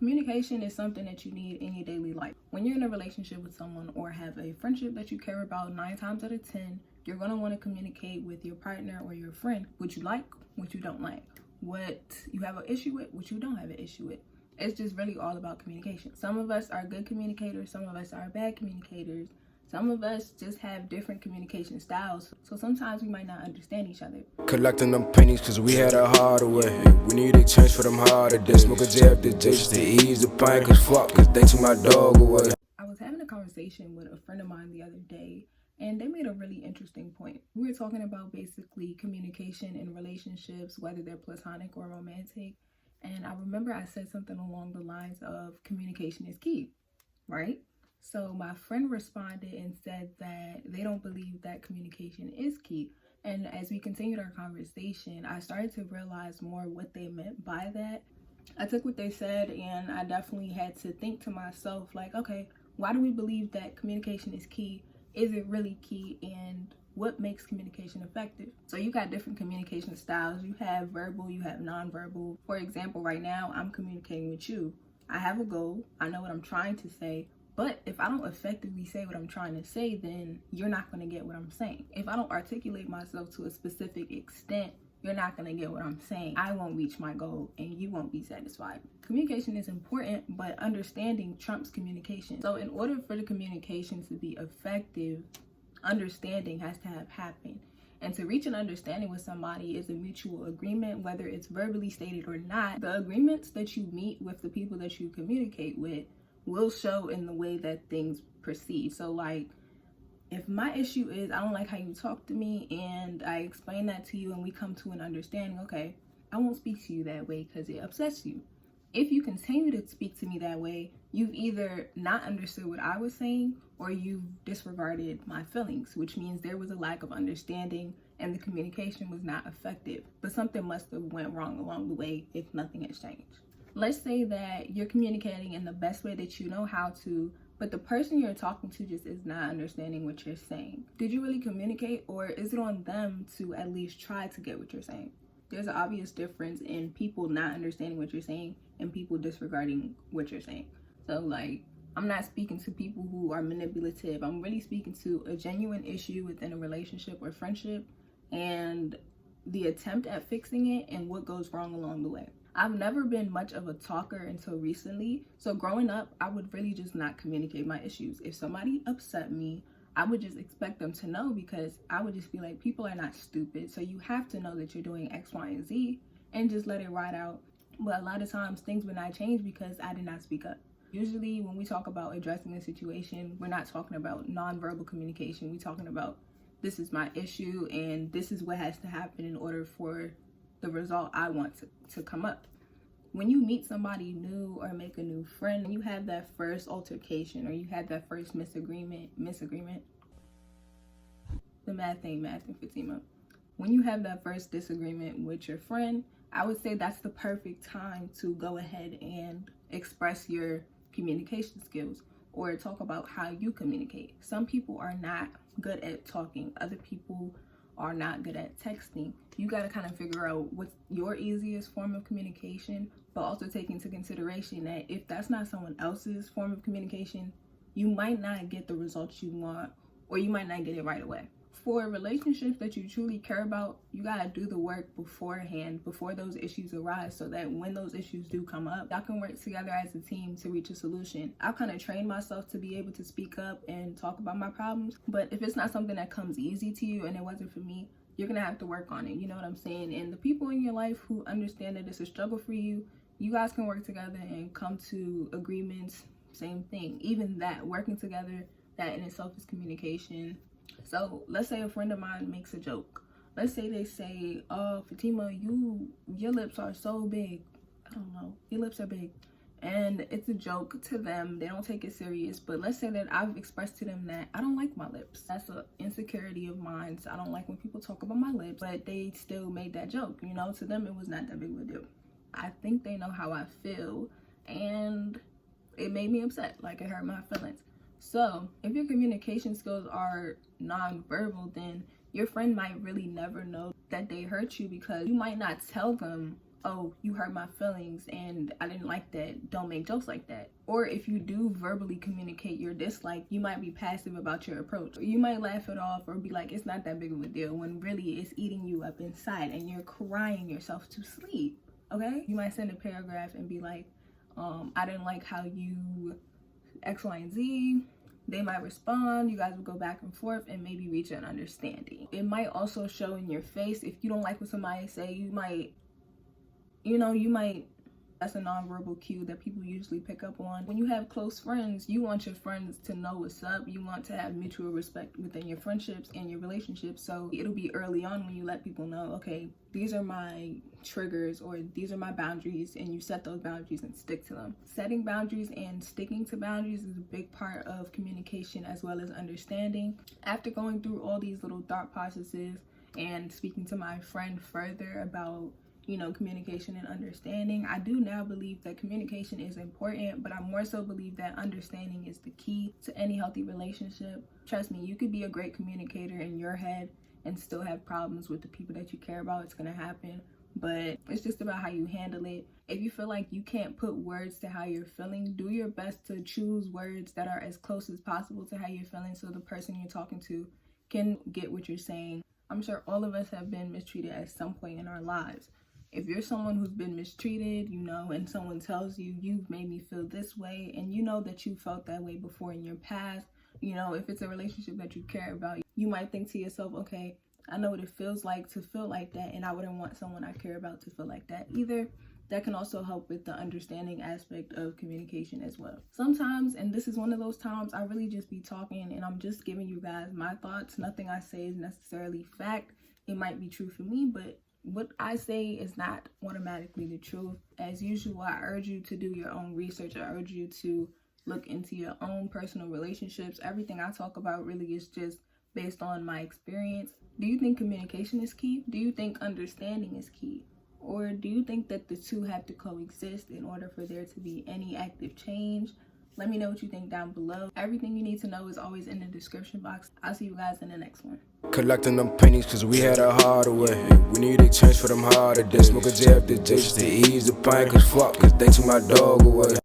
Communication is something that you need in your daily life. When you're in a relationship with someone or have a friendship that you care about, 9 times out of 10, you're going to want to communicate with your partner or your friend what you like, what you don't like, what you have an issue with, what you don't have an issue with. It's just really all about communication. Some of us are good communicators, some of us are bad communicators. Some of us just have different communication styles, so sometimes we might not understand each other. Collecting them pennies cause we had a harder way. We need a change for them harder days. Smoke a J after J just to ease the pain cause fuck cause they took my dog away. I was having a conversation with a friend of mine the other day, and they made a really interesting point. We were talking about basically communication in relationships, whether they're platonic or romantic. And I remember I said something along the lines of communication is key, right? So my friend responded and said that they don't believe that communication is key. And as we continued our conversation, I started to realize more what they meant by that. I took what they said and I definitely had to think to myself, like, okay, why do we believe that communication is key? Is it really key? And what makes communication effective? So you got different communication styles. You have verbal, you have nonverbal. For example, right now I'm communicating with you. I have a goal. I know what I'm trying to say. But if I don't effectively say what I'm trying to say, then you're not going to get what I'm saying. If I don't articulate myself to a specific extent, you're not going to get what I'm saying. I won't reach my goal and you won't be satisfied. Communication is important, but understanding trumps communication. So in order for the communication to be effective, understanding has to have happened. And to reach an understanding with somebody is a mutual agreement, whether it's verbally stated or not. The agreements that you meet with the people that you communicate with will show in the way that things proceed. So like, if my issue is I don't like how you talk to me and I explain that to you and we come to an understanding, okay, I won't speak to you that way because it upsets you. If you continue to speak to me that way, you've either not understood what I was saying or you've disregarded my feelings, which means there was a lack of understanding and the communication was not effective. But something must have went wrong along the way if nothing has changed. Let's say that you're communicating in the best way that you know how to, but the person you're talking to just is not understanding what you're saying. Did you really communicate, or is it on them to at least try to get what you're saying? There's an obvious difference in people not understanding what you're saying and people disregarding what you're saying. So like, I'm not speaking to people who are manipulative. I'm really speaking to a genuine issue within a relationship or friendship and the attempt at fixing it and what goes wrong along the way. I've never been much of a talker until recently. So growing up, I would really just not communicate my issues. If somebody upset me, I would just expect them to know because I would just be like, people are not stupid. So you have to know that you're doing X, Y, and Z and just let it ride out. But a lot of times things would not change because I did not speak up. Usually when we talk about addressing a situation, we're not talking about nonverbal communication. We're talking about this is my issue and this is what has to happen in order for the result I want to come up. When you meet somebody new or make a new friend, and you have that first altercation or you had that first misagreement, the math ain't math in Fatima. When you have that first disagreement with your friend, I would say that's the perfect time to go ahead and express your communication skills or talk about how you communicate. Some people are not good at talking. Other people are not good at texting. You got to kind of figure out what's your easiest form of communication, but also take into consideration that if that's not someone else's form of communication, you might not get the results you want, or you might not get it right away. For relationships that you truly care about, you got to do the work beforehand, before those issues arise, so that when those issues do come up, y'all can work together as a team to reach a solution. I've kind of trained myself to be able to speak up and talk about my problems, but if it's not something that comes easy to you, and it wasn't for me, you're gonna have to work on it, you know what I'm saying? And the people in your life who understand that it's a struggle for you, you guys can work together and come to agreements. Same thing, even that, working together, that in itself is communication. So let's say a friend of mine makes a joke. Let's say they say, oh, Fatima, your lips are so big. I don't know, your lips are big. And it's a joke to them. They don't take it serious. But let's say that I've expressed to them that I don't like my lips. That's an insecurity of mine. So I don't like when people talk about my lips. But they still made that joke. You know, to them, it was not that big of a deal. I think they know how I feel. And it made me upset. Like, it hurt my feelings. So if your communication skills are nonverbal, then your friend might really never know that they hurt you because you might not tell them, oh, you hurt my feelings and I didn't like that, don't make jokes like that. Or if you do verbally communicate your dislike, you might be passive about your approach. Or you might laugh it off or be like, it's not that big of a deal, when really it's eating you up inside and you're crying yourself to sleep, okay? You might send a paragraph and be like, I didn't like how you X, Y, and Z. They might respond, you guys will go back and forth and maybe reach an understanding. It might also show in your face. If you don't like what somebody say, you might, that's a nonverbal cue that people usually pick up on. When you have close friends, you want your friends to know what's up. You want to have mutual respect within your friendships and your relationships. So it'll be early on when you let people know, okay, these are my triggers or these are my boundaries, and you set those boundaries and stick to them. Setting boundaries and sticking to boundaries is a big part of communication as well as understanding. After going through all these little thought processes and speaking to my friend further about communication and understanding, I do now believe that communication is important, but I more so believe that understanding is the key to any healthy relationship. Trust me, you could be a great communicator in your head and still have problems with the people that you care about. It's gonna happen, but it's just about how you handle it. If you feel like you can't put words to how you're feeling, do your best to choose words that are as close as possible to how you're feeling so the person you're talking to can get what you're saying. I'm sure all of us have been mistreated at some point in our lives. If you're someone who's been mistreated, and someone tells you, you've made me feel this way, and you know that you felt that way before in your past, if it's a relationship that you care about, you might think to yourself, okay, I know what it feels like to feel like that, and I wouldn't want someone I care about to feel like that either. That can also help with the understanding aspect of communication as well. Sometimes, and this is one of those times, I really just be talking and I'm just giving you guys my thoughts. Nothing I say is necessarily fact. It might be true for me, but what I say is not automatically the truth. As usual, I urge you to do your own research. I urge you to look into your own personal relationships. Everything I talk about really is just based on my experience. Do you think communication is key? Do you think understanding is key? Or do you think that the two have to coexist in order for there to be any active change? Let me know what you think down below. Everything you need to know is always in the description box. I'll see you guys in the next one. Collecting them pennies cause we had a harder way. We need a change for them harder days. Smoke a J after J just to ease the pain, cause they took my dog away.